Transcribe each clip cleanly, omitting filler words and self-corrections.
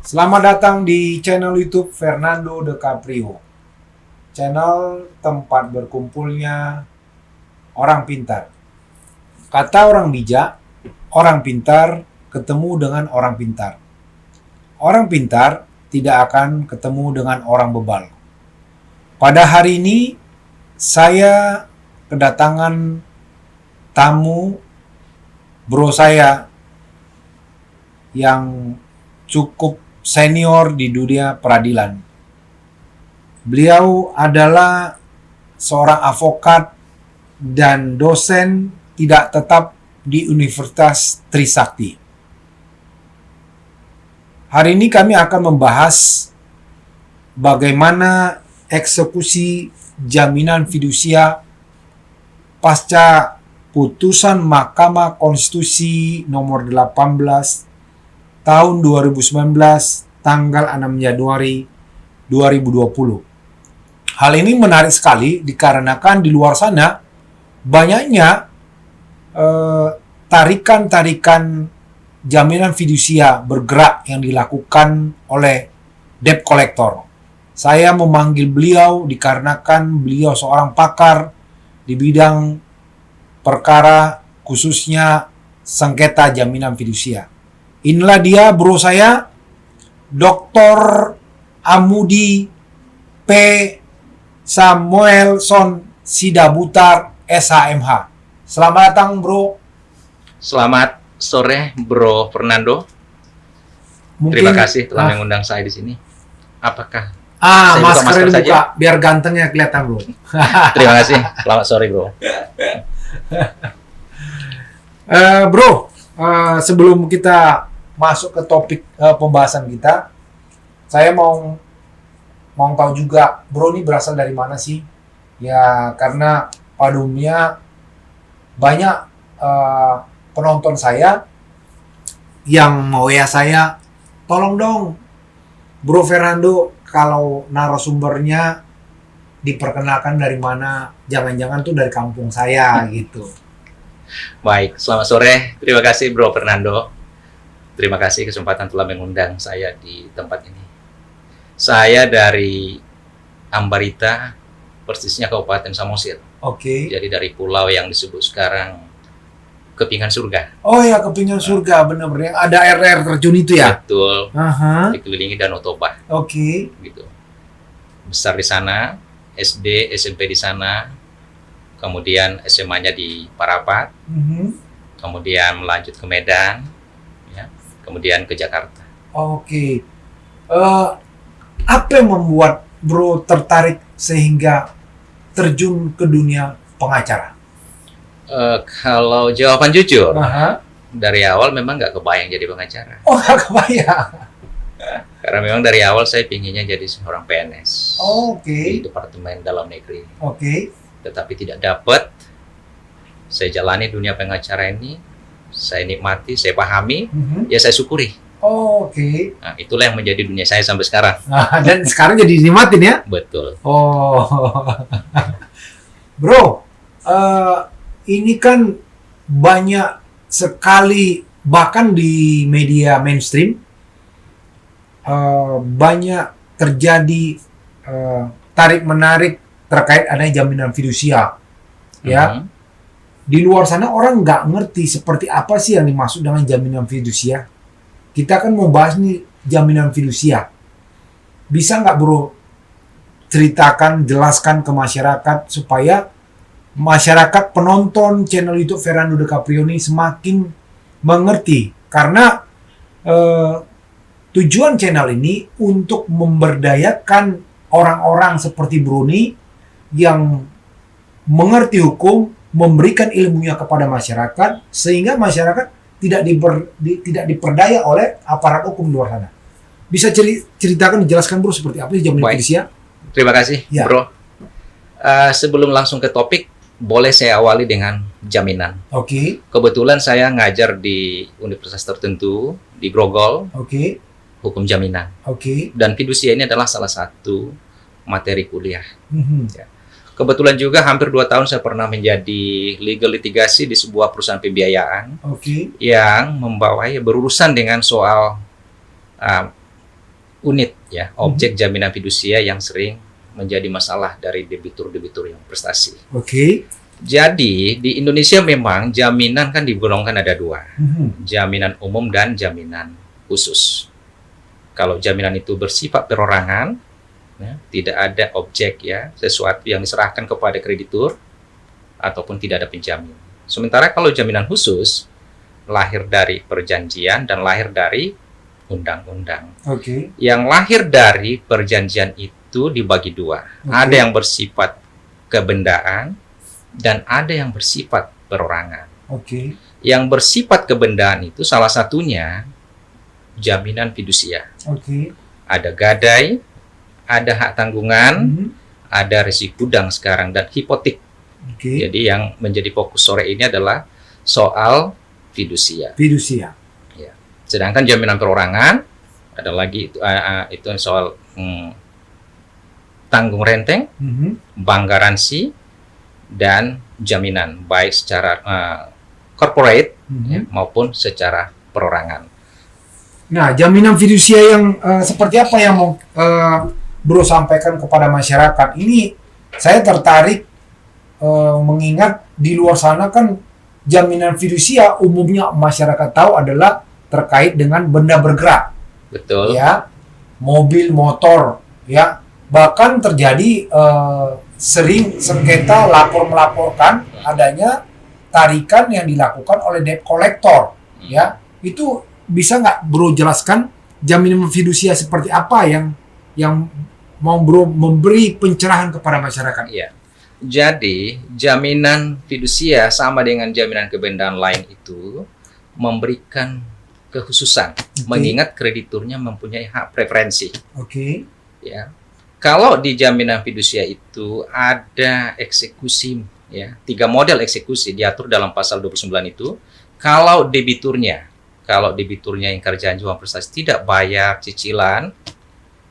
Selamat datang di channel YouTube Fernando De Caprio. Channel tempat berkumpulnya orang pintar. Kata orang bijak, orang pintar ketemu dengan orang pintar. Orang pintar tidak akan ketemu dengan orang bebal. Pada hari ini saya kedatangan tamu bro saya yang cukup senior di dunia peradilan. Beliau adalah seorang advokat dan dosen tidak tetap di Universitas Trisakti. Hari ini kami akan membahas bagaimana eksekusi jaminan fidusia pasca putusan Mahkamah Konstitusi nomor 18 tahun 2019 tanggal 6 Januari 2020. Hal ini menarik sekali dikarenakan di luar sana banyaknya tarikan-tarikan jaminan fidusia bergerak yang dilakukan oleh debt collector. Saya memanggil beliau dikarenakan beliau seorang pakar di bidang perkara khususnya sengketa jaminan fidusia. Inilah dia bro saya, Dr. Amudi P. Samuelson Sidabutar SHMH. Selamat datang bro. Selamat sore Bro Fernando. Terima kasih telah mengundang saya di sini. Apakah saya maskernya buka dibuka biar gantengnya kelihatan bro. Terima kasih. Selamat sore Bro. Bro, sebelum kita masuk ke topik pembahasan kita, saya mau tahu juga, bro ini berasal dari mana sih? Ya, karena pada umumnya banyak penonton saya yang mau ya saya, tolong dong, Bro Fernando, kalau narasumbernya diperkenalkan dari mana, jangan-jangan tuh dari kampung saya gitu. Baik, selamat sore. Terima kasih Bro Fernando. Terima kasih kesempatan telah mengundang saya di tempat ini. Saya dari Ambarita, persisnya Kabupaten Samosir. Oke. Jadi dari pulau yang disebut sekarang Kepingan Surga. Oh ya, Kepingan Surga, benar-benar ada air terjun itu ya? Betul. Aha. Dikelilingi Danau Toba. Oke. Gitu. Besar di sana, SD, SMP di sana, kemudian SMA-nya di Parapat, kemudian melanjut ke Medan, ya, kemudian ke Jakarta. Oke. Apa yang membuat bro tertarik sehingga terjun ke dunia pengacara? Kalau jawaban jujur, Aha. dari awal memang nggak kebayang jadi pengacara. Oh, gak kebayang. Karena memang dari awal saya pinginnya jadi seorang PNS Oke. di Departemen Dalam Negeri. Oke. Tetapi tidak dapat. Saya jalani dunia pengacara ini, saya nikmati, saya pahami, ya saya syukuri. Oke. Nah, itulah yang menjadi dunia saya sampai sekarang. Nah, dan sekarang jadi dinikmatin ya? Betul. Oh. Bro, ini kan banyak sekali, bahkan di media mainstream, banyak terjadi tarik-menarik terkait adanya jaminan fidusia. Ya. Di luar sana orang nggak ngerti seperti apa sih yang dimaksud dengan jaminan fidusia. Kita kan mau bahas nih jaminan fidusia. Bisa nggak bro ceritakan, jelaskan ke masyarakat supaya masyarakat penonton channel YouTube Fernando De Caprio ini semakin mengerti. Karena tujuan channel ini untuk memberdayakan orang-orang seperti Bruni yang mengerti hukum, memberikan ilmunya kepada masyarakat sehingga masyarakat tidak diperdaya oleh aparat hukum di luar sana. Bisa ceritakan, dijelaskan bro seperti apa sih jaminan fidusia? Terima kasih Ya. Bro. Sebelum langsung ke topik, boleh saya awali dengan jaminan. Oke. Kebetulan saya ngajar di universitas tertentu di Grogol, Oke. hukum jaminan. Oke. Dan fidusia ini adalah salah satu materi kuliah. Mhm. Kebetulan juga hampir 2 tahun saya pernah menjadi legal litigasi di sebuah perusahaan pembiayaan Oke. yang berurusan dengan soal unit ya, objek jaminan fidusia yang sering menjadi masalah dari debitur-debitur yang prestasi. Oke. Jadi di Indonesia memang jaminan kan digolongkan ada dua, jaminan umum dan jaminan khusus. Kalau jaminan itu bersifat perorangan, ya, tidak ada objek ya, sesuatu yang diserahkan kepada kreditur ataupun tidak ada penjamin. Sementara kalau jaminan khusus lahir dari perjanjian dan lahir dari undang-undang. Oke. Yang lahir dari perjanjian itu dibagi dua. Oke. Ada yang bersifat kebendaan dan ada yang bersifat perorangan. Oke. Yang bersifat kebendaan itu salah satunya jaminan fidusia. Oke. Ada gadai, ada hak tanggungan, Mhm. ada risiko gudang sekarang dan hipotek. Oke. Jadi yang menjadi fokus sore ini adalah soal fidusia. Fidusia. Sedangkan jaminan perorangan ada lagi itu soal tanggung renteng, Mhm. bank garansi, dan jaminan baik secara corporate ya, Mhm. maupun secara perorangan. Nah, jaminan fidusia yang seperti apa yang mau Bro sampaikan kepada masyarakat? Ini saya tertarik mengingat di luar sana kan jaminan fidusia umumnya masyarakat tahu adalah terkait dengan benda bergerak, Betul. ya, mobil, motor, ya. Bahkan terjadi sering sengketa lapor melaporkan adanya tarikan yang dilakukan oleh debt collector, ya. Itu bisa nggak Bro jelaskan jaminan fidusia seperti apa yang mau Bro memberi pencerahan kepada masyarakat? Iya. Jadi, jaminan fidusia sama dengan jaminan kebendaan lain itu memberikan kekhususan, mengingat krediturnya mempunyai hak preferensi. Oke. Ya, kalau di jaminan fidusia itu ada eksekusi, ya, 3 model eksekusi diatur dalam pasal 29 itu. Kalau debiturnya ingkar janji uang prestasi tidak bayar cicilan,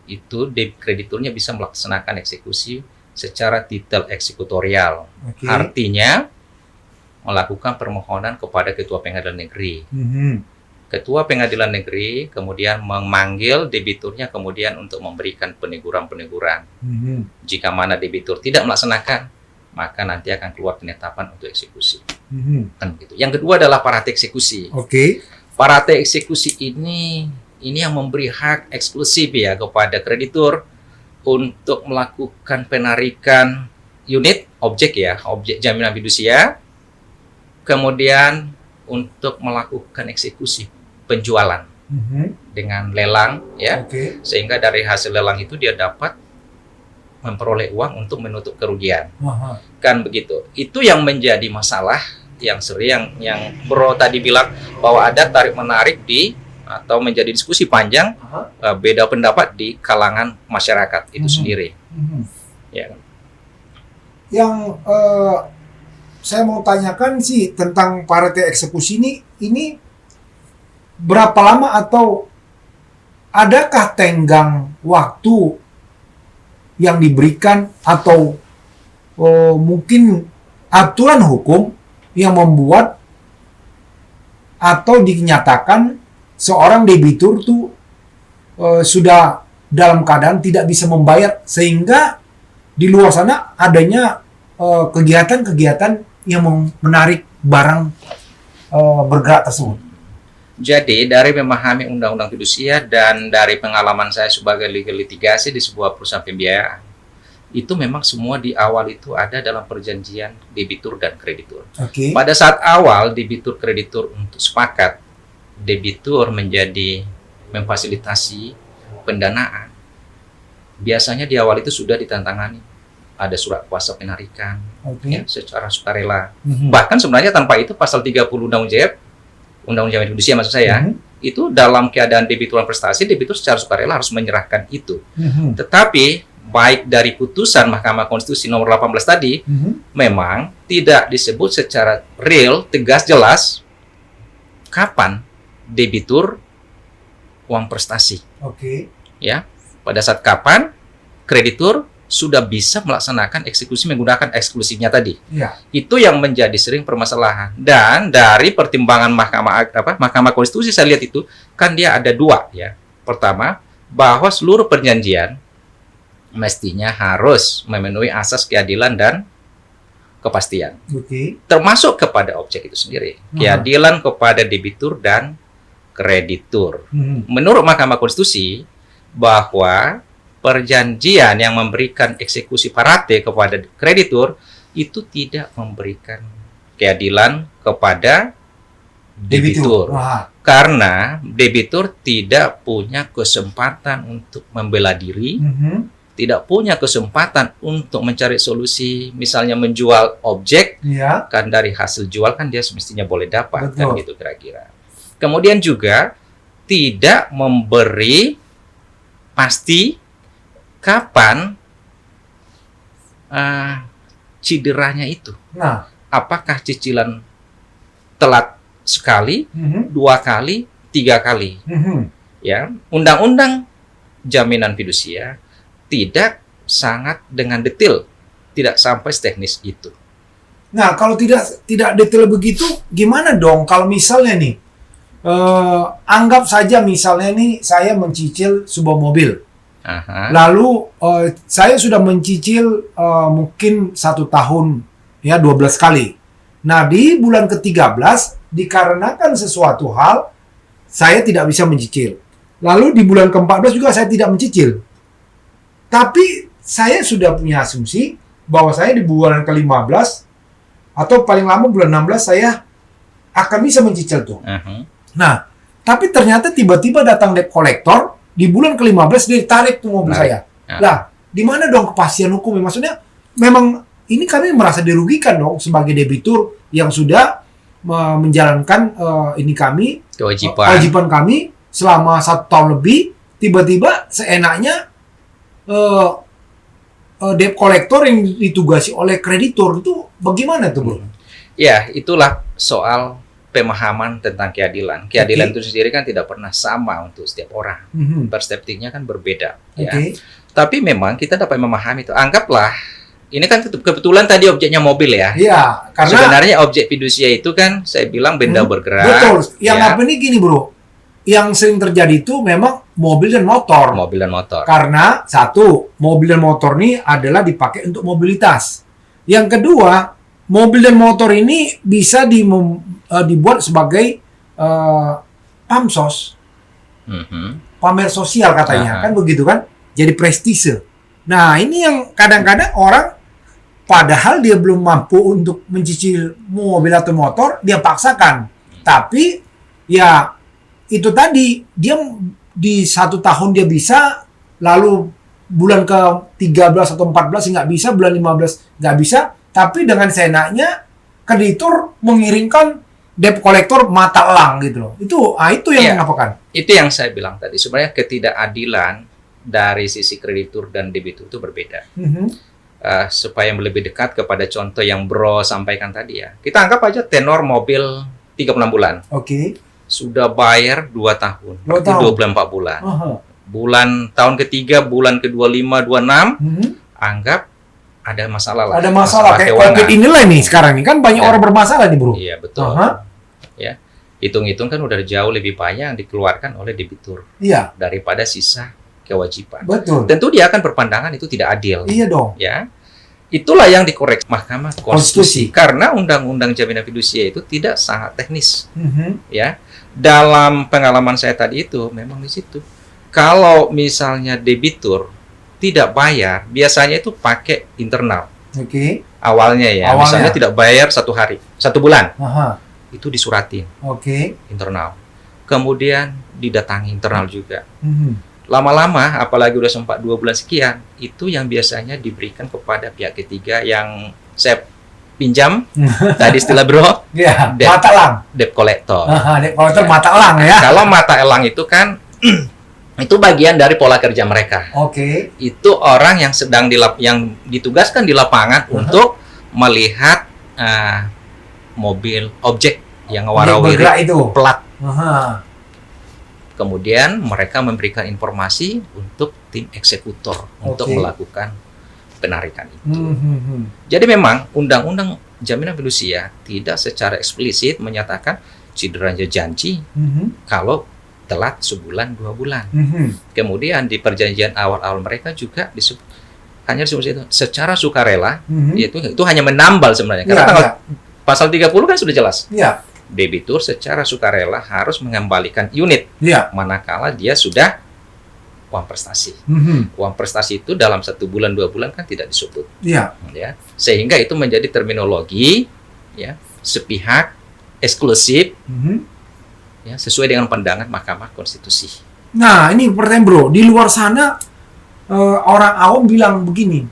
itu krediturnya bisa melaksanakan eksekusi secara titel eksekutorial. Oke. Artinya melakukan permohonan kepada Ketua Pengadilan Negeri. Mhm. Ketua Pengadilan Negeri kemudian memanggil debiturnya kemudian untuk memberikan peneguran-peneguran. Mhm. Jika mana debitur tidak melaksanakan, maka nanti akan keluar penetapan untuk eksekusi. Mhm. Kan begitu. Yang kedua adalah parate eksekusi. Oke. Parate eksekusi ini yang memberi hak eksklusif ya kepada kreditur untuk melakukan penarikan unit objek jaminan fidusia, kemudian untuk melakukan eksekusi penjualan Mhm. dengan lelang ya, Oke. sehingga dari hasil lelang itu dia dapat memperoleh uang untuk menutup kerugian. Aha. Kan begitu. Itu yang menjadi masalah yang sering yang Bro tadi bilang bahwa ada tarik menarik atau menjadi diskusi panjang, Aha. beda pendapat di kalangan masyarakat itu sendiri. Mhm. Ya. Yang saya mau tanyakan sih tentang parate eksekusi ini berapa lama atau adakah tenggang waktu yang diberikan atau mungkin aturan hukum yang membuat atau dinyatakan seorang debitur tuh sudah dalam keadaan tidak bisa membayar sehingga di luar sana adanya kegiatan-kegiatan yang menarik barang bergerak tersebut. Jadi dari memahami undang-undang fidusia dan dari pengalaman saya sebagai legal litigasi di sebuah perusahaan pembiayaan, itu memang semua di awal itu ada dalam perjanjian debitur dan kreditur. Oke. Pada saat awal debitur kreditur untuk sepakat, debitur menjadi memfasilitasi pendanaan. Biasanya di awal itu sudah ditantangani. Ada surat kuasa penarikan Oke. ya, secara sukarela. Mhm. Bahkan sebenarnya tanpa itu pasal 30 Undang-Undang Jaminan Fidusia maksud saya, Mhm. itu dalam keadaan debituran prestasi, debitur secara sukarela harus menyerahkan itu. Mhm. Tetapi baik dari putusan Mahkamah Konstitusi nomor 18 tadi, Mhm. memang tidak disebut secara real, tegas, jelas kapan debitur uang prestasi. Oke. Ya, pada saat kapan kreditur sudah bisa melaksanakan eksekusi menggunakan eksklusifnya tadi. Iya. Itu yang menjadi sering permasalahan. Dan dari pertimbangan Mahkamah Konstitusi saya lihat itu kan dia ada dua ya. Pertama, bahwa seluruh perjanjian mestinya harus memenuhi asas keadilan dan kepastian, Oke. termasuk kepada objek itu sendiri, keadilan kepada debitur dan kreditur. Menurut Mahkamah Konstitusi, bahwa perjanjian yang memberikan eksekusi parate kepada kreditur itu tidak memberikan keadilan kepada debitur. Wah. Karena debitur tidak punya kesempatan untuk membela diri, tidak punya kesempatan untuk mencari solusi, misalnya menjual objek, Iya. kan dari hasil jual kan dia semestinya boleh dapat, kan Betul. gitu kira-kira. Kemudian juga tidak memberi pasti kapan cederanya itu. Nah. Apakah cicilan telat sekali, 2 kali, 3 kali? Ya, undang-undang jaminan fidusia tidak sangat dengan detail, tidak sampai seteknis itu. Nah, kalau tidak detail begitu, gimana dong kalau misalnya nih, anggap saja misalnya nih saya mencicil sebuah mobil, Aha. lalu saya sudah mencicil mungkin 1 tahun, ya 12 kali. Nah, di bulan ke-13 dikarenakan sesuatu hal saya tidak bisa mencicil. Lalu di bulan ke-14 juga saya tidak mencicil. Tapi saya sudah punya asumsi bahwa saya di bulan ke-15 atau paling lama bulan 16 saya akan bisa mencicil tuh. Aha. Nah, tapi ternyata tiba-tiba datang debt collector di bulan ke-15 dia tarik tuh mobil Nah, saya. ya. Lah, di mana dong kepastian hukumnya? Maksudnya memang ini kami merasa dirugikan dong sebagai debitur yang sudah menjalankan ini kami kewajiban kami selama 1 tahun lebih, tiba-tiba seenaknya debt collector yang ditugasi oleh kreditur itu bagaimana tuh, Bro? Ya, itulah soal pemahaman tentang keadilan. Keadilan Oke. itu sendiri kan tidak pernah sama untuk setiap orang. Perspektifnya kan berbeda. Ya. Oke. Tapi memang kita dapat memahami itu. Anggaplah, ini kan kebetulan tadi objeknya mobil ya. Iya, karena Sebenarnya objek fidusia itu kan saya bilang benda bergerak. betul. Yang ya, apa nih gini, Bro? Yang sering terjadi itu memang mobil dan motor. mobil dan motor. Karena satu, mobil dan motor ini adalah dipakai untuk mobilitas. Yang kedua, mobil dan motor ini bisa dibuat sebagai pamsos, Mhm. pamer sosial katanya, kan begitu kan? Jadi prestise. Nah, ini yang kadang-kadang orang padahal dia belum mampu untuk mencicil mobil atau motor, dia paksakan. Tapi ya itu tadi, dia di 1 tahun dia bisa, lalu bulan ke-13 atau 14 nggak bisa, bulan 15 nggak bisa, tapi dengan seenaknya kreditur mengirimkan debt collector mata elang gitu loh. Itu yang Iya. mengapakan. Itu yang saya bilang tadi. Sebenarnya ketidakadilan dari sisi kreditur dan debitur itu berbeda. Supaya lebih dekat kepada contoh yang Bro sampaikan tadi ya. Kita anggap aja tenor mobil 36 bulan. Oke. Sudah bayar 2 tahun. 2 Berarti tahun. 24 bulan. Aha. Bulan tahun ketiga, bulan ke-25, 26, Mhm. anggap ada masalah lah. Ada masalah kayak keuangan. COVID inilah nih sekarang nih kan banyak Ya. orang bermasalah nih, Bro. Iya, betul. Aha. Ya. Hitung-hitung kan udah jauh lebih banyak yang dikeluarkan oleh debitur Iya, daripada sisa kewajiban. betul. Tentu dia akan berpandangan itu tidak adil. Iya dong. Ya. Itulah yang dikoreksi Mahkamah Konstitusi. Konstitusi. Karena Undang-Undang Jaminan Fidusia itu tidak sangat teknis, Mhm. ya. Dalam pengalaman saya tadi itu memang di situ. Kalau misalnya debitur tidak bayar, biasanya itu pakai internal. Oke. Awalnya ya, Awalnya. misalnya tidak bayar 1 hari, 1 bulan, Aha. itu disuratin Oke. internal. Kemudian didatangi internal juga. Mhm. Lama-lama, apalagi udah sempat 2 bulan sekian, itu yang biasanya diberikan kepada pihak ketiga yang saya pinjam, tadi istilah Bro, Iya, Debt. mata elang. debt collector. Aha, debt collector mata elang ya. Kalau mata elang itu kan, itu bagian dari pola kerja mereka. Oke. Itu orang yang sedang yang ditugaskan di lapangan untuk melihat mobil, objek yang Dia warawiri bergerak itu. plat. Aha. Kemudian mereka memberikan informasi untuk tim eksekutor untuk Oke. melakukan penarikan itu. Mhm. Jadi memang Undang-Undang Jaminan Fidusia tidak secara eksplisit menyatakan cederanya janji Mhm. kalau telat sebulan 2 bulan. Mhm. Kemudian di perjanjian awal-awal mereka juga disebut hanya disebut itu secara sukarela, Mhm. itu hanya menambal sebenarnya. Iya, Karena tanggal iya. pasal 30 kan sudah jelas. Iya, Debitur secara sukarela harus mengembalikan unit iya. manakala dia sudah uang prestasi. Mhm. Uang prestasi itu dalam 1 bulan 2 bulan kan tidak disebut, Iya. ya. Sehingga itu menjadi terminologi, ya, sepihak, eksklusif, Mhm. ya, sesuai dengan pandangan Mahkamah Konstitusi. Nah, ini pertanyaan bro, di luar sana orang awam bilang begini,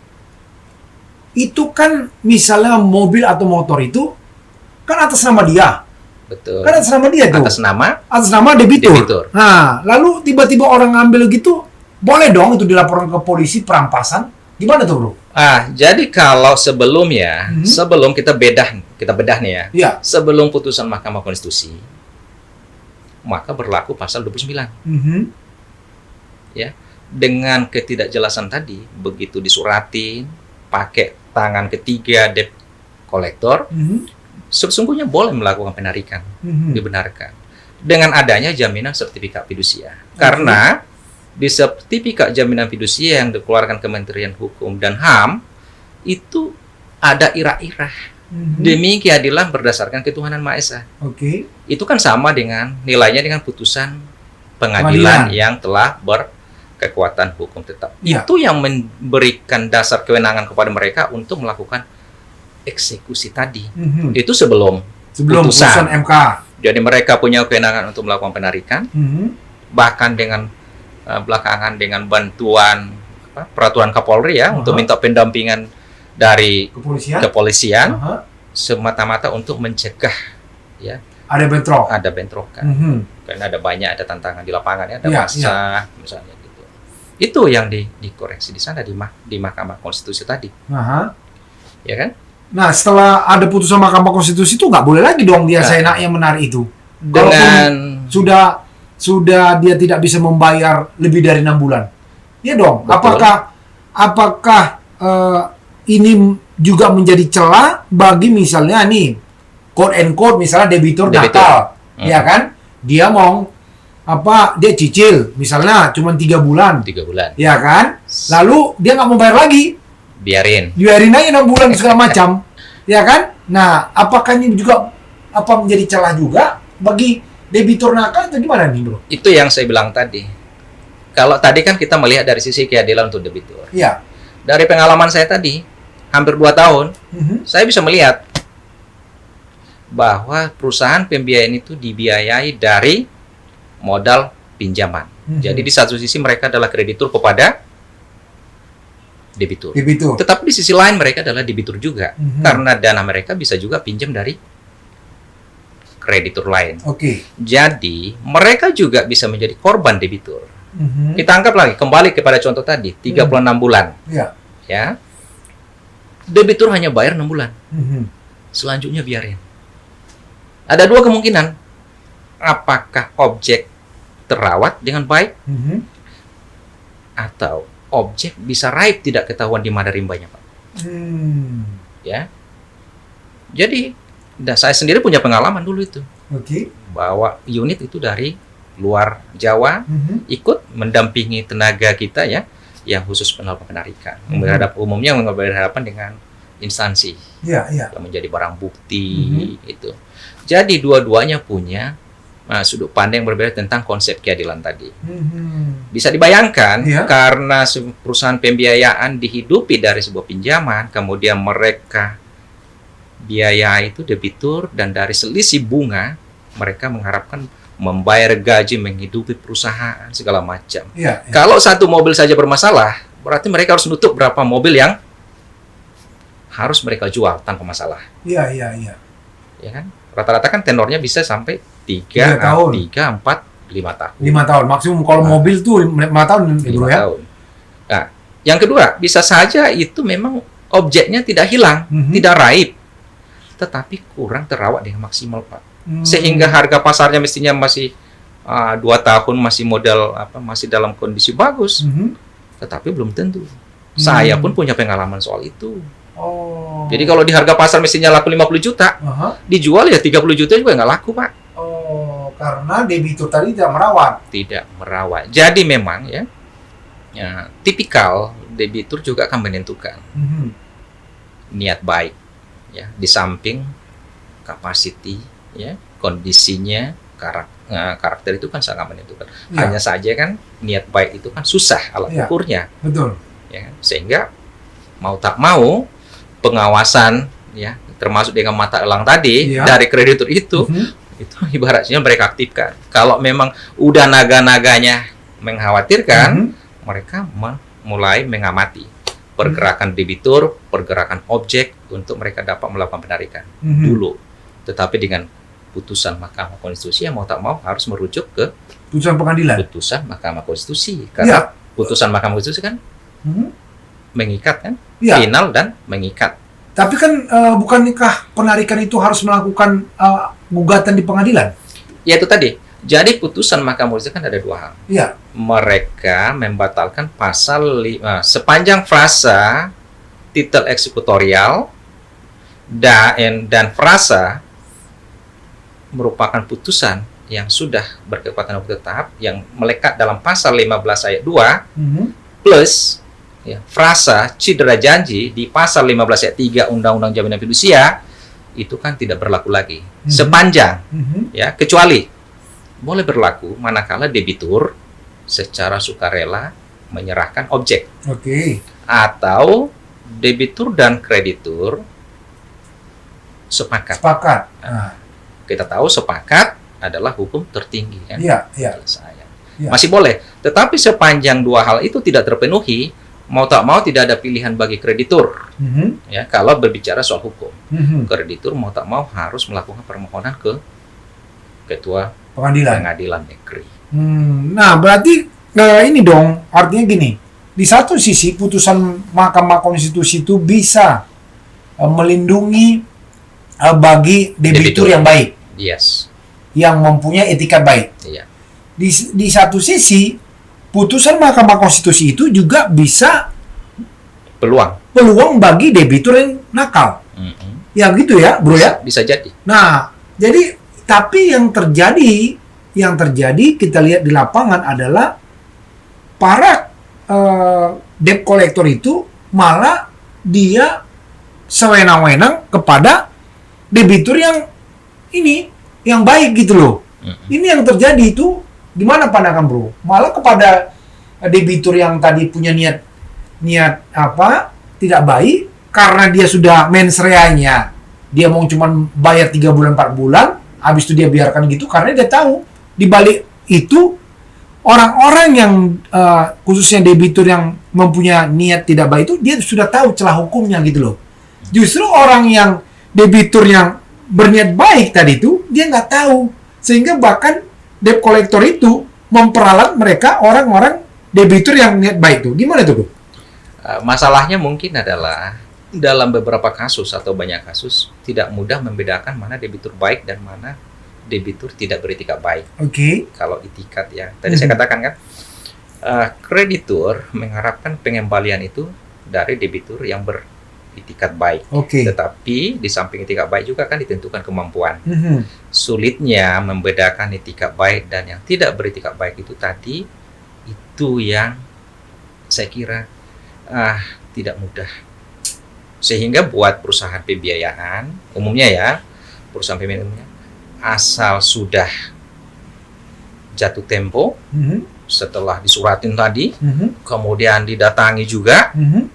itu kan misalnya mobil atau motor itu kan atas nama dia, Betul. kan atas nama dia tuh, Atas nama debitur. debitur. Nah, lalu tiba-tiba orang ngambil gitu, boleh dong itu dilaporkan ke polisi perampasan? Gimana tuh bro? Jadi kalau sebelumnya, Mhm. sebelum kita bedah nih ya, Iya. sebelum putusan Mahkamah Konstitusi, maka berlaku pasal 29. Mhm. Dengan ketidakjelasan tadi, begitu disuratin, pakai tangan ketiga debt collector, Mhm. sesungguhnya boleh melakukan penarikan, Mhm. dibenarkan. Dengan adanya jaminan sertifikat fidusia. Karena di sertifikat jaminan fidusia yang dikeluarkan Kementerian Hukum dan HAM, itu ada irah-irah Mhm. demi keadilan berdasarkan ketuhanan Maha Esa. Oke. Itu kan sama dengan nilainya dengan putusan Pengadilan. pengadilan yang telah berkekuatan hukum tetap. Iya. Itu yang memberikan dasar kewenangan kepada mereka untuk melakukan eksekusi tadi. Mhm. Itu sebelum Sebelum putusan MK. Jadi mereka punya kewenangan untuk melakukan penarikan, Mhm. bahkan dengan belakangan dengan bantuan peraturan Kapolri ya, untuk minta pendampingan dari Kepolisian. kepolisian, Aha. semata-mata untuk mencegah Ada bentrok. ada bentrokan. Mhm. Karena ada banyak, ada tantangan di lapangan ya, ada Iya, massa misalnya gitu. Itu yang dikoreksi di sana di Mahkamah Konstitusi tadi, Aha. ya kan? Nah, setelah ada putusan Mahkamah Konstitusi itu nggak boleh lagi dong dia Nah. seenaknya menarik itu. Dengan Sudah dia tidak bisa membayar lebih dari 6 bulan. Iya dong. Betul. Apakah ini juga menjadi celah bagi misalnya nih quote and quote misalnya debitur Debitur. nakal, Hmm. ya kan? Dia mau dia cicil misalnya cuma 3 bulan, 3 bulan, ya kan? Lalu dia nggak mau bayar lagi, biarin. biarin aja 6 bulan segala macam, ya kan? Nah, apakah ini juga menjadi celah juga bagi debitur nakal atau gimana nih bro? Itu yang saya bilang tadi. Kalau tadi kan kita melihat dari sisi keadilan untuk debitur. Iya. Dari pengalaman saya tadi, hampir 2 tahun, Mhm. saya bisa melihat bahwa perusahaan pembiayaan itu dibiayai dari modal pinjaman. Mhm. Jadi di satu sisi mereka adalah kreditur kepada debitur. Debitur. Tetapi di sisi lain mereka adalah debitur juga. Mhm. Karena dana mereka bisa juga pinjam dari kreditur lain. Oke. Jadi mereka juga bisa menjadi korban debitur. Mhm. Kita anggap lagi, kembali kepada contoh tadi, 36 bulan. Iya. Ya. Debitur hanya bayar 6 bulan. Mhm. Selanjutnya biarin. Ada 2 kemungkinan. Apakah objek terawat dengan baik, Mhm. atau objek bisa raib tidak ketahuan di mana rimbanya, Pak. Ya. Jadi, saya sendiri punya pengalaman dulu itu. Oke. Bahwa unit itu dari luar Jawa Mhm. ikut mendampingi tenaga kita ya, yang khusus melakukan penarikan. Umumnya berhadapan dengan instansi Iya, iya. yang menjadi barang bukti itu. Jadi dua-duanya punya sudut pandang yang berbeda tentang konsep keadilan tadi. Mhm. Bisa dibayangkan Iya. karena perusahaan pembiayaan dihidupi dari sebuah pinjaman, kemudian mereka biaya itu debitur, dan dari selisih bunga mereka mengharapkan membayar gaji, menghidupi perusahaan segala macam. Iya, iya. Kalau satu mobil saja bermasalah, berarti mereka harus nutup berapa mobil yang harus mereka jual tanpa masalah, Iya, iya, iya. ya kan? Rata-rata kan tenornya bisa sampai 3 3, tahun. 4, 5 tahun. 5 tahun maksimum kalau Nah. mobil tuh 5 tahun ya, bro 5 ya. tahun. Nah, yang kedua, bisa saja itu memang objeknya tidak hilang, Mhm. tidak raib, tetapi kurang terawat dengan maksimal, Pak. Hmm. Sehingga harga pasarnya mestinya masih 2 tahun, masih modal masih dalam kondisi bagus, Mhm. tetapi belum tentu. Saya pun punya pengalaman soal itu. Oh. Jadi kalau di harga pasar mestinya laku 50 juta, Aha. dijual ya 30 juta juga nggak laku, Pak. Oh. Oh, karena debitur tadi tidak merawat. tidak merawat. Jadi memang ya, tipikal debitur juga akan menentukan Mhm. niat baik ya, di samping capacity ya, kondisinya, karakter itu kan sangat menentukan. Ya, Hanya saja kan niat baik itu kan susah alat Ya. ukurnya betul. ya, sehingga mau tak mau pengawasan ya, termasuk dengan mata elang tadi Ya. dari kreditur itu Mhm. itu ibaratnya mereka aktifkan. Kalau memang udah naga-naganya mengkhawatirkan, Mhm. mereka mulai mengamati pergerakan debitur, pergerakan objek untuk mereka dapat melakukan penarikan Mhm. dulu. Tetapi dengan putusan Mahkamah Konstitusi yang mau tak mau harus merujuk ke Putusan pengadilan. putusan Mahkamah Konstitusi, karena Ya. putusan Mahkamah Konstitusi kan Mhm. mengikat kan, Ya. final dan mengikat. Tapi kan bukankah penarikan itu harus melakukan gugatan di pengadilan? Ya itu tadi. Jadi putusan Mahkamah Konstitusi kan ada dua hal. Iya. Mereka membatalkan pasal sepanjang frasa titel eksekutorial dan frasa merupakan putusan yang sudah berkekuatan hukum tetap yang melekat dalam pasal 15 ayat 2 Mhm. plus ya, frasa cedera janji di pasal 15 ayat 3 Undang-Undang Jaminan Fidusia itu kan tidak berlaku lagi. Sepanjang Mhm. ya, kecuali boleh berlaku manakala debitur secara sukarela menyerahkan objek Oke. atau debitur dan kreditur sepakat. Sepakat. Nah, Kita tahu sepakat adalah hukum tertinggi kan. iya, iya. Selesai. Ya. Masih boleh, tetapi sepanjang dua hal itu tidak terpenuhi, mau tak mau tidak ada pilihan bagi kreditur Mhm. ya, kalau berbicara soal hukum. Mhm. Kreditur mau tak mau harus melakukan permohonan ke ketua Pengadilan. pengadilan negeri. Nah, berarti ini dong, artinya gini. Di satu sisi putusan Mahkamah Konstitusi itu bisa melindungi bagi debitur Debitur. yang baik, Yes. yang mempunyai etikat baik. Iya. Di satu sisi, putusan Mahkamah Konstitusi itu juga bisa peluang bagi debitur yang nakal. Mm-mm. Ya gitu ya, bro ya. Bisa jadi. Nah, jadi tapi yang terjadi kita lihat di lapangan adalah para debt collector itu malah dia sewenang-wenang kepada debitur yang baik gitu loh. Mm-mm. Ini yang terjadi itu gimana pandangan bro? Malah kepada debitur yang tadi punya niat tidak baik karena dia sudah mens reanya, dia mau cuman bayar 3 bulan 4 bulan, habis itu dia biarkan gitu karena dia tahu di balik itu orang-orang yang khususnya debitur yang mempunyai niat tidak baik itu dia sudah tahu celah hukumnya gitu loh. Justru orang yang debitur yang berniat baik tadi itu dia nggak tahu, sehingga bahkan debt collector itu memperalat mereka orang-orang debitur yang niat baik itu. Gimana tuh, Bro? Masalahnya mungkin adalah dalam beberapa kasus atau banyak kasus tidak mudah membedakan mana debitur baik dan mana debitur tidak beretikat baik. Oke. Kalau itikat ya, tadi saya katakan kan, kreditur mengharapkan pengembalian itu dari debitur yang beritikat baik. Oke. Tetapi di samping itikat baik juga kan ditentukan kemampuan. Mhm. Sulitnya membedakan itikat baik dan yang tidak beritikat baik itu tadi, itu yang saya kira tidak mudah. Sehingga buat perusahaan pembiayaan umumnya ya, perusahaan pembiayaan umumnya, asal sudah jatuh tempo Mhm. setelah disuratin tadi, Mhm. kemudian didatangi juga, Mhm.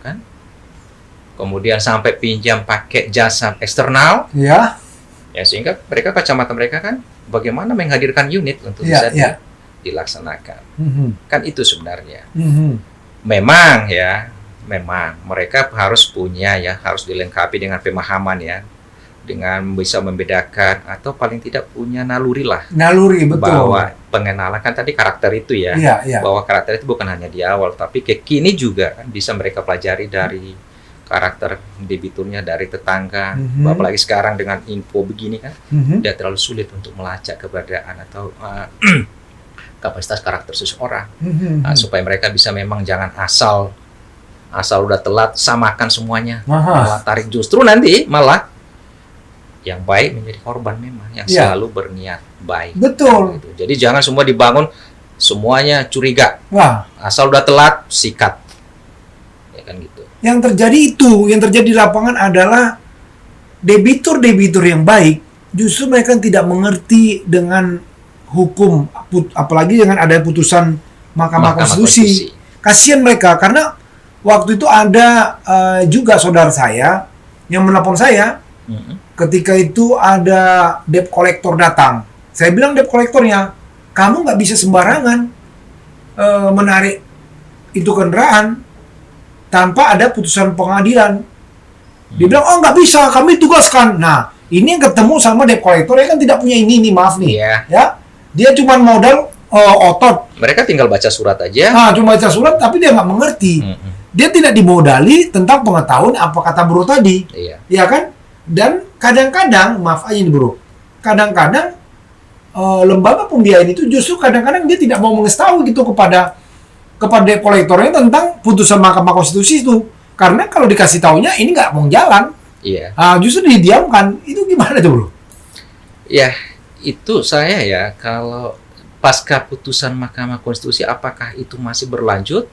kemudian sampai pinjam pakai jasa eksternal, Ya. ya sehingga kacamata mereka kan bagaimana menghadirkan unit untuk Ya, bisa ya. dilaksanakan. Mhm. Kan itu sebenarnya. Mhm. Memang mereka harus punya ya, harus dilengkapi dengan pemahaman ya, dengan bisa membedakan atau paling tidak punya naluri lah, Naluri, betul. bahwa pengenalan kan tadi karakter itu ya, Iya, iya. bahwa karakter itu bukan hanya di awal tapi kini juga kan bisa mereka pelajari dari karakter debiturnya, dari tetangga. Mhm. Apalagi sekarang dengan info begini kan Mhm. tidak terlalu sulit untuk melacak keberadaan atau kapasitas karakter seseorang. Mhm. Supaya mereka bisa memang jangan asal udah telat samakan semuanya, Aha. malah tarik, justru nanti malah yang baik menjadi korban memang, yang Iya. selalu berniat baik. Betul. Gitu. Jadi jangan semua dibangun semuanya curiga. Wah, Asal udah telat sikat. Ya kan gitu. yang terjadi di lapangan adalah debitur yang baik justru mereka tidak mengerti dengan hukum, apalagi dengan ada putusan Mahkamah Konstitusi. Kasihan mereka karena waktu itu ada juga saudara saya yang menelpon saya ketika itu ada debt collector datang. Saya bilang debt collectornya, kamu nggak bisa sembarangan menarik itu kendaraan tanpa ada putusan pengadilan. Dia bilang, oh nggak bisa, kami tugaskan. Nah, ini yang ketemu sama debt collector ya kan tidak punya ini maaf nih. Iya. Ya, dia cuma modal otot. Mereka tinggal baca surat aja. Nah, cuma baca surat tapi dia nggak mengerti. Dia tidak dimodali tentang pengetahuan apa kata bro tadi. Iya. Ya kan? Dan kadang-kadang, maaf aja nih bro, kadang-kadang lembaga pembiayaan itu justru kadang-kadang dia tidak mau mengetahui gitu kepada debt collectornya tentang putusan Mahkamah Konstitusi itu. Karena kalau dikasih taunya ini nggak mau jalan. Iya. Justru didiamkan. Itu gimana tuh bro? Ya, itu saya ya kalau pasca putusan Mahkamah Konstitusi apakah itu masih berlanjut?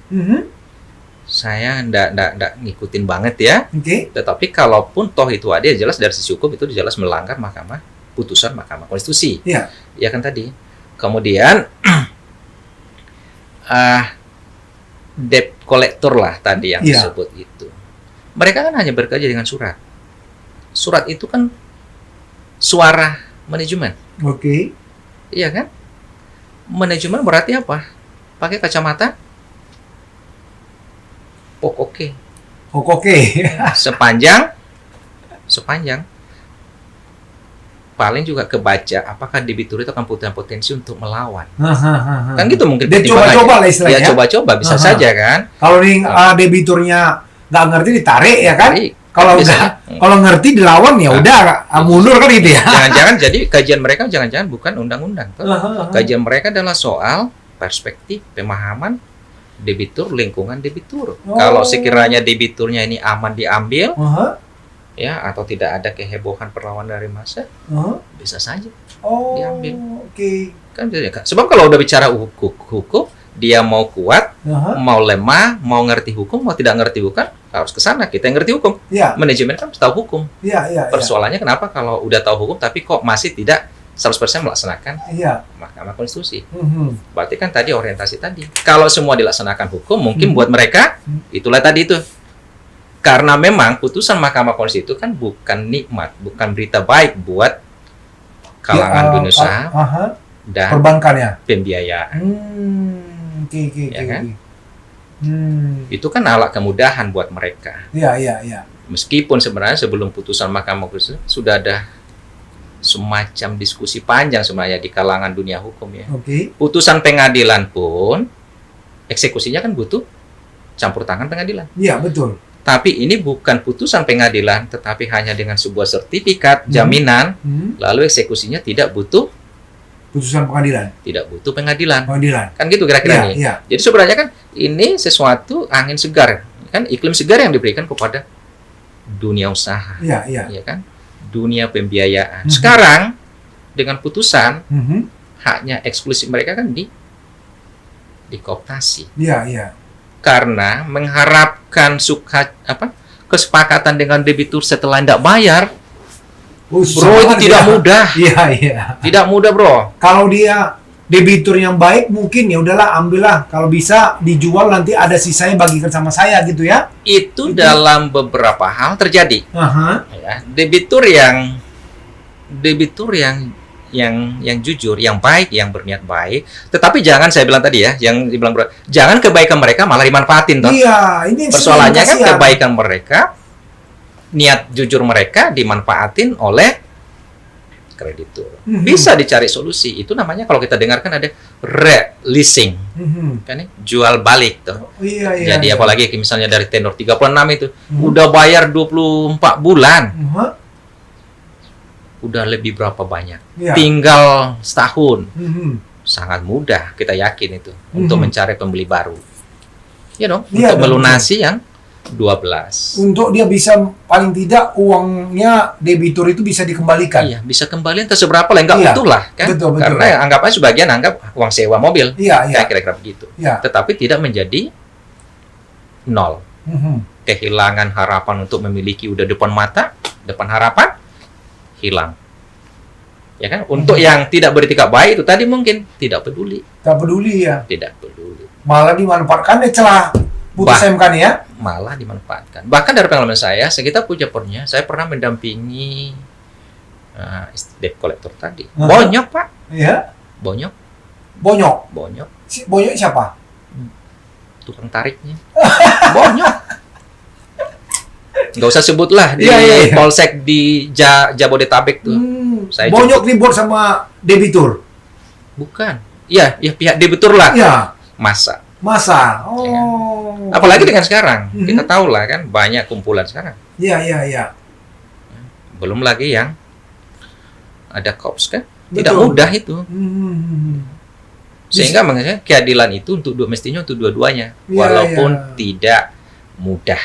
Saya ndak ngikutin banget ya. Oke. Tetapi kalaupun toh itu ada, jelas dari sisi hukum itu jelas melanggar putusan Mahkamah Konstitusi. Iya. Ya kan tadi. Kemudian debt collector lah tadi yang Iya. disebut itu. Mereka kan hanya bekerja dengan surat. Surat itu kan suara manajemen. Oke. Iya kan? Manajemen berarti apa? Pakai kacamata? Oke. Oke. Sepanjang paling juga kebaca apakah debitur itu akan punya potensi untuk melawan. Kan gitu mungkin Dia pertimbangannya. coba-coba lah istilahnya. Ya coba-coba bisa saja kan. Kalau nih debiturnya nggak ngerti ditarik ya kan? Tarik. Kalau Bisa. nggak, kalau ngerti dilawan ya udah mundur kan gitu ya. Jangan-jangan jadi kajian mereka jangan-jangan bukan undang-undang. Kajian mereka adalah soal perspektif pemahaman debitur, lingkungan debitur. Kalau sekiranya debiturnya ini aman diambil, ya atau tidak ada kehebohan perlawanan dari massa, bisa saja diambil. Oke. Kan bisa ya. Sebab kalau udah bicara hukum, dia mau kuat, mau lemah, mau ngerti hukum, mau tidak ngerti hukum, harus ke sana. Kita yang ngerti hukum. Iya. Manajemen kan tahu hukum. Iya. Persoalannya kenapa kalau udah tahu hukum tapi kok masih tidak 100% melaksanakan Iya. Mahkamah Konstitusi. Berarti kan tadi orientasi tadi. Kalau semua dilaksanakan hukum, mungkin buat mereka itulah tadi itu. Karena memang putusan Mahkamah Konstitusi itu kan bukan nikmat, bukan berita baik buat kalangan dunia usaha dan perbankannya. pembiayaan. Oke. Ya kan? Itu kan alat kemudahan buat mereka. Iya. Meskipun sebenarnya sebelum putusan Mahkamah Konstitusi sudah ada semacam diskusi panjang sebenarnya di kalangan dunia hukum ya. Oke. Putusan pengadilan pun eksekusinya kan butuh campur tangan pengadilan. Iya, betul. Tapi ini bukan putusan pengadilan, tetapi hanya dengan sebuah sertifikat jaminan, lalu eksekusinya tidak butuh Putusan pengadilan. pengadilan. Pengadilan. Kan gitu kira-kira nih. Iya. Jadi sebenarnya kan ini sesuatu angin segar, kan iklim segar yang diberikan kepada dunia usaha. Iya. Ya kan? Dunia pembiayaan. Sekarang dengan putusan haknya eksklusif mereka kan dikooptasi. Iya. Karena mengharapkan kesepakatan dengan debitur setelah tidak bayar, bro, itu tidak mudah. Iya. Tidak mudah, bro. Kalau dia debitur yang baik mungkin ya udahlah ambillah, kalau bisa dijual nanti ada sisanya bagikan sama saya gitu ya. Itu dalam beberapa hal terjadi. Ya, debitur yang jujur, yang baik, yang berniat baik. Tetapi jangan saya bilang tadi ya, yang dibilang bro, jangan kebaikan mereka malah dimanfaatin toh. Iya, ini yang Persoalannya kan kasihan. kebaikan mereka, niat jujur mereka dimanfaatin oleh kreditur. Bisa dicari solusi. Itu namanya kalau kita dengarkan ada re-leasing. Kan jual balik tuh. Iya. Jadi apalagi misalnya dari tenor 36 itu udah bayar 24 bulan. Udah lebih berapa banyak? Iya. Tinggal setahun. Sangat mudah, kita yakin itu untuk mencari pembeli baru. Ya dong, Iya, untuk melunasi yang 12. Untuk dia bisa paling tidak uangnya debitur itu bisa dikembalikan. Iya, bisa kembali ke seberapa lah, nggak Iya, utuh lah kan? betul. Karena anggap aja sebagian anggap uang sewa mobil, Iya. kayak kira-kira begitu. Iya. Tetapi tidak menjadi nol. Kehilangan harapan untuk memiliki udah depan mata, depan harapan hilang. Ya kan? Untuk yang tidak beretikat baik itu tadi mungkin tidak peduli, Tak peduli ya. tidak peduli. Malah dimanfaatkan celah putus MK nih ya. Malah dimanfaatkan. Bahkan dari pengalaman saya, sekitar puja-purnya, saya pernah mendampingi debt collector tadi. Bonyok, Pak. Iya. Bonyok. Bonyok. Bonyok siapa? Tukang tariknya. Bonyok. Nggak usah sebutlah di Iya. polsek di Jabodetabek tuh. Saya Bonyok dibuat sama debitur. Bukan. Iya, ya pihak debitur lah. Iya. Masa. Oh. Apalagi dengan sekarang. Kita tahu lah kan banyak kumpulan sekarang. Iya. Belum lagi yang ada kops kan. Tidak Betul. mudah itu. Bisa. Sehingga makanya keadilan itu mestinya untuk dua-duanya. Iya, Walaupun iya. tidak mudah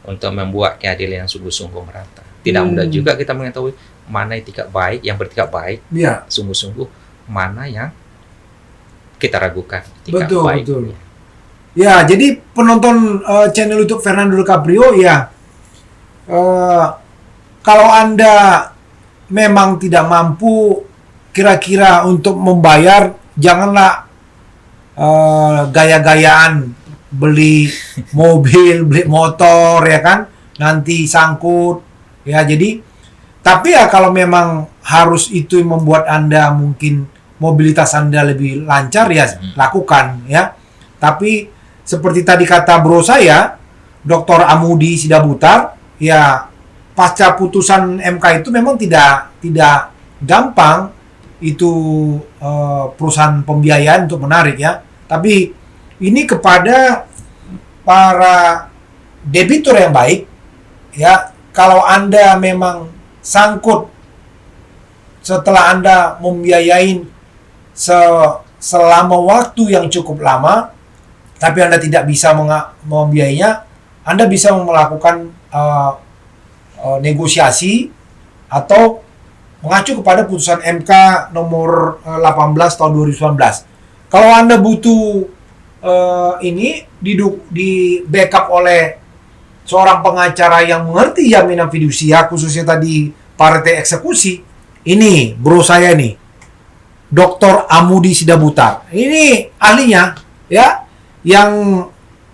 untuk membuat keadilan yang sungguh-sungguh merata. Tidak mudah juga kita mengetahui mana etikat baik, yang beretikat baik, Iya. sungguh-sungguh, mana yang kita ragukan etikat Betul. baik. Ya, jadi penonton channel YouTube Fernando DiCaprio ya, kalau Anda memang tidak mampu kira-kira untuk membayar, janganlah gaya-gayaan beli mobil, beli motor ya kan, nanti sangkut ya. Jadi, tapi ya kalau memang harus itu membuat Anda mungkin mobilitas Anda lebih lancar ya lakukan ya. Tapi seperti tadi kata bro saya, Dr. Amudi Sidabutar, ya pasca putusan MK itu memang tidak gampang itu perusahaan pembiayaan untuk menarik ya. Tapi ini kepada para debitur yang baik ya, kalau Anda memang sangkut setelah Anda membiayain selama waktu yang cukup lama, tapi Anda tidak bisa membiayainya, Anda bisa melakukan negosiasi atau mengacu kepada putusan MK nomor 18 tahun 2019. Kalau Anda butuh ini di backup oleh seorang pengacara yang mengerti jaminan fidusia, khususnya tadi partai eksekusi, ini bro saya nih, Dr. Amudi Sidabutar. Ini ahlinya ya, yang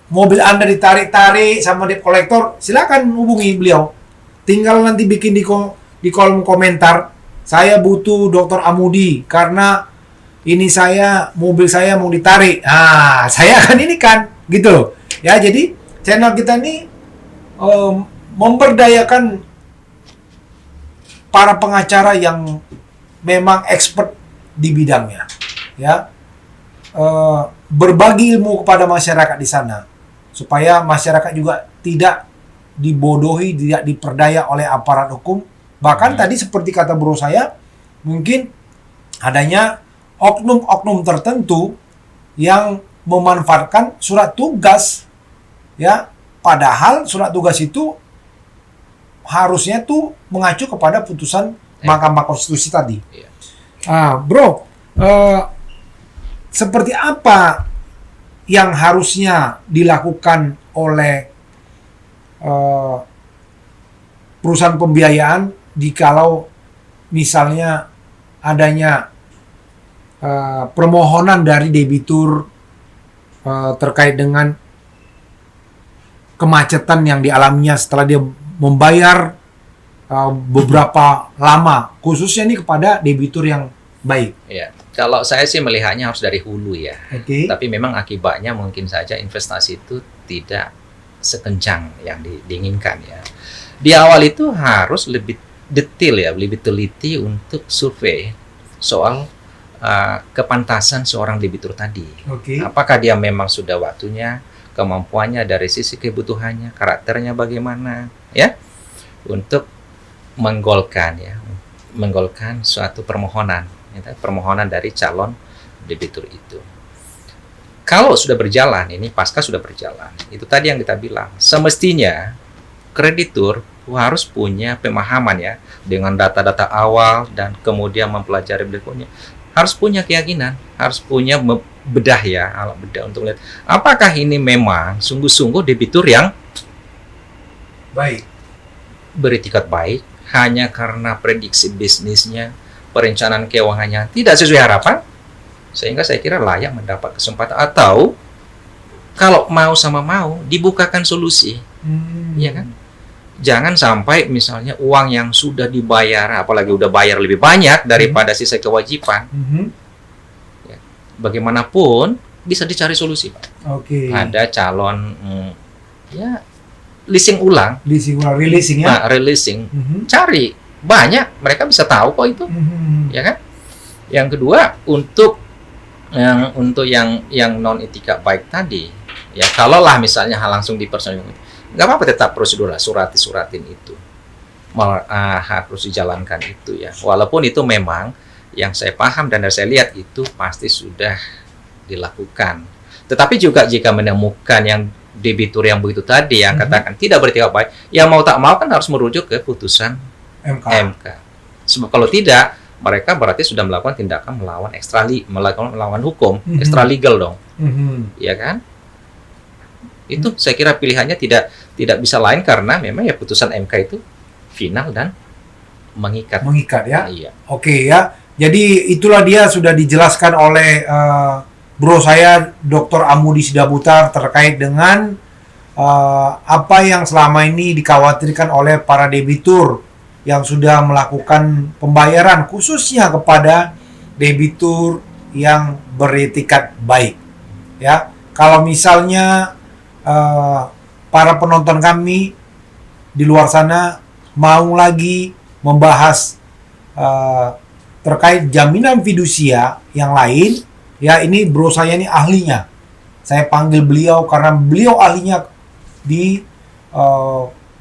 mobil Anda ditarik-tarik sama debt collector, silakan hubungi beliau. Tinggal nanti bikin di kolom komentar, saya butuh Dr. Amudi karena ini mobil saya mau ditarik. Nah, saya akan ini kan gitu loh. Ya, jadi channel kita ini memberdayakan para pengacara yang memang expert di bidangnya. Ya. Berbagi ilmu kepada masyarakat di sana supaya masyarakat juga tidak dibodohi, tidak diperdaya oleh aparat hukum. Bahkan tadi seperti kata bro saya, mungkin adanya oknum-oknum tertentu yang memanfaatkan surat tugas ya, padahal surat tugas itu harusnya tuh mengacu kepada putusan Mahkamah Konstitusi tadi. Bro, seperti apa yang harusnya dilakukan oleh perusahaan pembiayaan jikalau misalnya adanya permohonan dari debitur terkait dengan kemacetan yang dialaminya setelah dia membayar beberapa lama, khususnya ini kepada debitur yang baik. Ya, kalau saya sih melihatnya harus dari hulu ya. Oke. Tapi memang akibatnya mungkin saja investasi itu tidak sekencang yang diinginkan ya. Di awal itu harus lebih detail ya, lebih teliti untuk survei soal kepantasan seorang debitur tadi. Oke. Apakah dia memang sudah waktunya, kemampuannya dari sisi kebutuhannya, karakternya bagaimana ya, untuk menggolkan suatu permohonan dari calon debitur itu. kalau sudah berjalan, ini pasca sudah berjalan, itu tadi yang kita bilang, semestinya kreditur harus punya pemahaman ya, dengan data-data awal dan kemudian mempelajari berikutnya. Harus punya keyakinan, harus punya bedah ya, alat bedah untuk lihat apakah ini memang sungguh-sungguh debitur yang Baik. beretikat baik, hanya karena prediksi bisnisnya, perencanaan keuangannya tidak sesuai harapan, sehingga saya kira layak mendapat kesempatan, atau kalau mau sama mau dibukakan solusi, ya kan? Jangan sampai misalnya uang yang sudah dibayar, apalagi udah bayar lebih banyak daripada sisa kewajiban, ya, bagaimanapun bisa dicari solusi, Pak. Oke. Ada calon ya leasing ulang, Releasing ya. releasing, cari banyak, mereka bisa tahu kok itu, ya kan? Yang kedua, untuk yang non etika baik tadi, ya kalaulah misalnya langsung dipersonalkan, nggak apa-apa, tetap prosedur lah, suratin itu, harus dijalankan itu ya. Walaupun itu memang yang saya paham dan saya lihat itu pasti sudah dilakukan. Tetapi juga jika menemukan yang debitur yang begitu tadi yang katakan tidak beretikat baik, ya mau tak mau kan harus merujuk ke putusan MK. Sebab kalau tidak, mereka berarti sudah melakukan tindakan melawan hukum, extra legal dong, ya kan? Itu saya kira pilihannya tidak bisa lain, karena memang ya putusan MK itu final dan mengikat. Mengikat ya. Iya. Oke ya. Jadi itulah dia sudah dijelaskan oleh bro saya Dr. Amudi Sidaputar terkait dengan apa yang selama ini dikhawatirkan oleh para debitur yang sudah melakukan pembayaran, khususnya kepada debitur yang beretikat baik. Ya, kalau misalnya para penonton kami di luar sana mau lagi membahas terkait jaminan fidusia yang lain, ya ini bro saya ini ahlinya. Saya panggil beliau karena beliau ahlinya di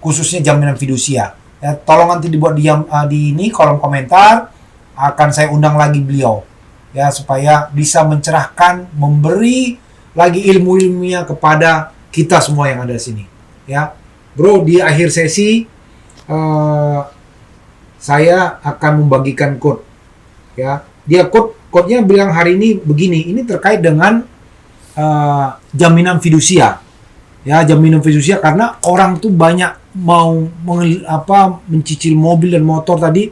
khususnya jaminan fidusia. Ya, tolong nanti dibuat di ini kolom komentar, akan saya undang lagi beliau ya, supaya bisa mencerahkan, memberi lagi ilmu-ilmunya kepada kita semua yang ada di sini ya. Bro, di akhir sesi saya akan membagikan quote ya. Dia quote-nya bilang hari ini begini, ini terkait dengan jaminan fidusia ya, jaminan fidusia, karena orang tuh banyak mau mencicil mobil dan motor tadi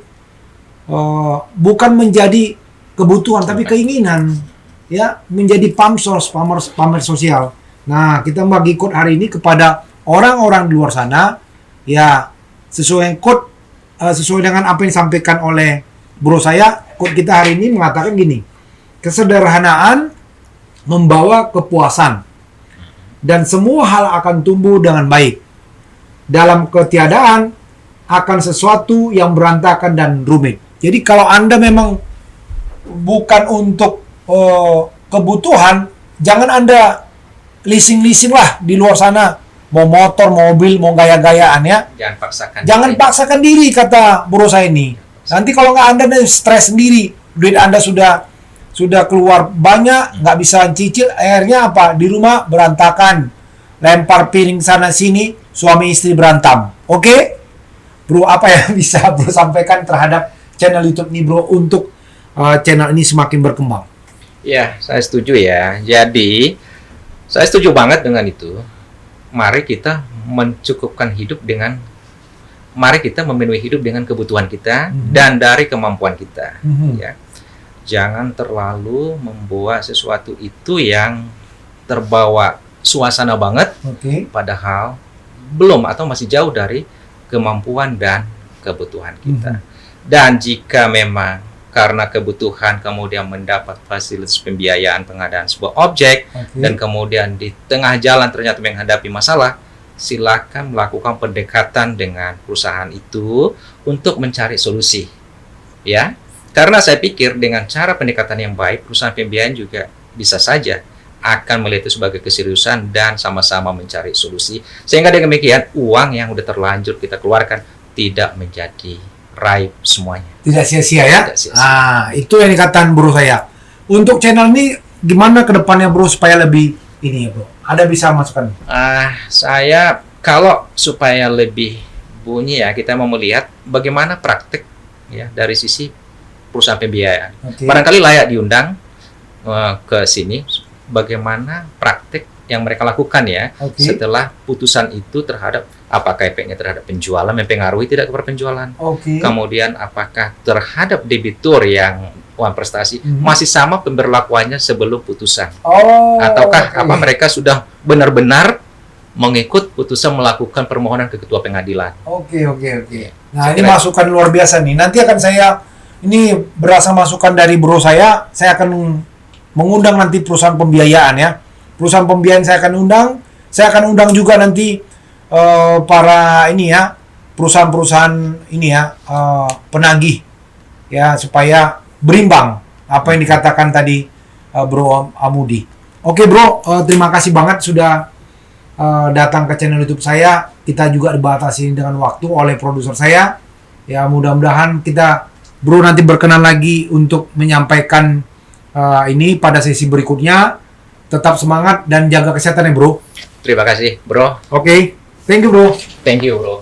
bukan menjadi kebutuhan tapi keinginan ya, menjadi pamer sosial. Nah, kita bagi quote hari ini kepada orang-orang di luar sana ya, sesuai dengan apa yang disampaikan oleh bro saya. Quote kita hari ini mengatakan gini, kesederhanaan membawa kepuasan dan semua hal akan tumbuh dengan baik. Dalam ketiadaan akan sesuatu yang berantakan dan rumit. Jadi kalau Anda memang bukan untuk kebutuhan, jangan Anda leasing lah di luar sana, mau motor, mobil, mau gaya-gayaan ya. Jangan paksakan diri, kata bro saya ini. Nanti kalau nggak Anda stres sendiri, duit Anda sudah keluar banyak, nggak bisa cicil, akhirnya apa? Di rumah berantakan, lempar piring sana sini, suami istri berantem. Oke? Bro, apa yang bisa bro sampaikan terhadap channel YouTube nih bro, untuk channel ini semakin berkembang? Ya, saya setuju ya. Jadi, saya setuju banget dengan itu. Mari kita memenuhi hidup dengan kebutuhan kita dan dari kemampuan kita. Ya. Jangan terlalu membuat sesuatu itu yang terbawa suasana banget, padahal belum atau masih jauh dari kemampuan dan kebutuhan kita. Dan jika memang karena kebutuhan kemudian mendapat fasilitas pembiayaan pengadaan sebuah objek, dan kemudian di tengah jalan ternyata menghadapi masalah, silakan melakukan pendekatan dengan perusahaan itu untuk mencari solusi. Ya, karena saya pikir dengan cara pendekatan yang baik, perusahaan pembiayaan juga bisa saja akan melihat itu sebagai keseriusan dan sama-sama mencari solusi, sehingga dengan demikian uang yang udah terlanjur kita keluarkan tidak menjadi raib semuanya. Tidak sia-sia ya? Tidak sia-sia. Nah, itu yang dikatakan bro saya. Untuk channel ini gimana ke depannya bro supaya lebih ini ya bro? Ada bisa masukan? Saya kalau supaya lebih bunyi ya, kita mau melihat bagaimana praktek ya dari sisi perusahaan pembiayaan. Oke. Barangkali layak diundang ke sini bagaimana praktek yang mereka lakukan ya Oke. setelah putusan itu terhadap apakah efeknya terhadap penjualan mempengaruhi tidak kepada penjualan. Oke. Kemudian apakah terhadap debitur yang uang prestasi Mhm. masih sama pemberlakuannya sebelum putusan, Oh. ataukah oke. apa mereka sudah benar-benar mengikut putusan melakukan permohonan ke ketua pengadilan. Oke. Nah, Saya ini kira- masukan luar biasa nih. Nanti akan ini berasa masukan dari bro saya akan mengundang nanti perusahaan pembiayaan ya. Perusahaan pembiayaan saya akan undang juga nanti para ini ya, perusahaan-perusahaan ini ya, penagih ya supaya berimbang apa yang dikatakan tadi Bro Amudi. Oke bro, terima kasih banget sudah datang ke channel YouTube saya. Kita juga dibatasi dengan waktu oleh produser saya. Ya mudah-mudahan bro nanti berkenan lagi untuk menyampaikan ini pada sesi berikutnya. Tetap semangat dan jaga kesehatan ya bro. Terima kasih, bro. Oke, thank you bro. Thank you, bro.